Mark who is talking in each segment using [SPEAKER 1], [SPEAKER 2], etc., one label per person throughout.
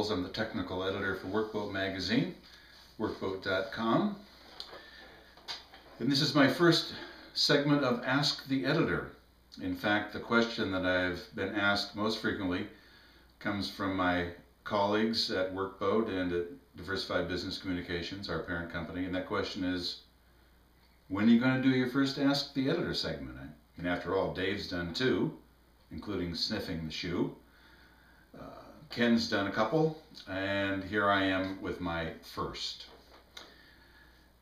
[SPEAKER 1] Nichols. I'm the technical editor for WorkBoat magazine, WorkBoat.com. And this is my first segment of Ask the Editor. In fact, the question that I've been asked most frequently comes from my colleagues at WorkBoat and at Diversified Business Communications, our parent company. And that question is, when are you going to do your first Ask the Editor segment? And after all, Dave's done two, including sniffing the shoe. Ken's done a couple, and here I am with my first.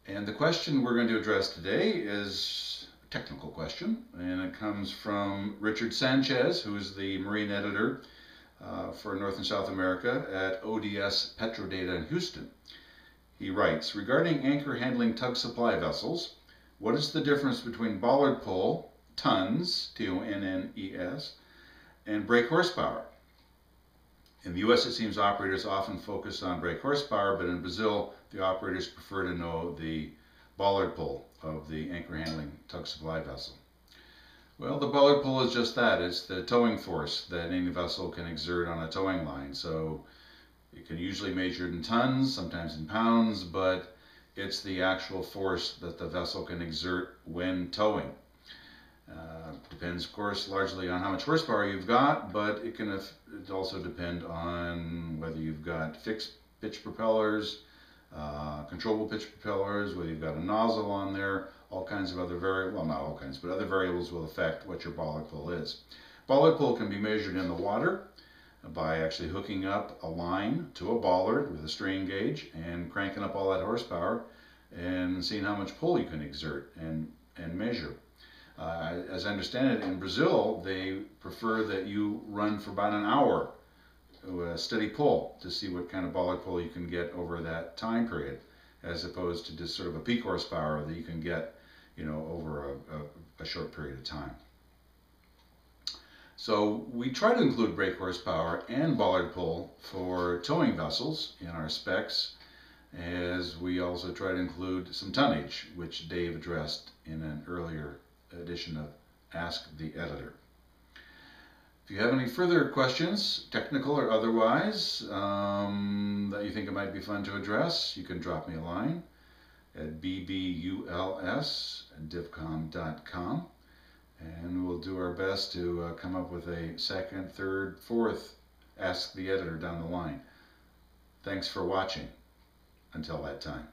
[SPEAKER 1] And the question we're going to address today is a technical question, and it comes from Richard Sanchez, who is the marine editor for North and South America at ODS-Petrodata in Houston. He writes, regarding anchor handling tug supply vessels, what is the difference between bollard pull, tons, T-O-N-N-E-S, and brake horsepower? In the U.S., it seems operators often focus on brake horsepower, but in Brazil, the operators prefer to know the bollard pull of the anchor handling tug supply vessel. Well, the bollard pull is just that. It's the towing force that any vessel can exert on a towing line. So it can usually be measured in tons, sometimes in pounds, but it's the actual force that the vessel can exert when towing. Depends, of course, largely on how much horsepower you've got, but it also depend on whether you've got fixed pitch propellers, controllable pitch propellers, whether you've got a nozzle on there, all kinds of other variables, well, not all kinds, but other variables will affect what your bollard pull is. Bollard pull can be measured in the water by actually hooking up a line to a bollard with a strain gauge and cranking up all that horsepower and seeing how much pull you can exert and measure. As I understand it, in Brazil, they prefer that you run for about an hour, a steady pull, to see what kind of bollard pull you can get over that time period, as opposed to just sort of a peak horsepower that you can get, over a short period of time. So we try to include brake horsepower and bollard pull for towing vessels in our specs, as we also try to include some tonnage, which Dave addressed in an earlier edition of Ask the Editor. If you have any further questions, technical or otherwise, that you think it might be fun to address, you can drop me a line at bbuls@divcom.com, and we'll do our best to come up with a second, third, fourth Ask the Editor down the line. Thanks for watching. Until that time.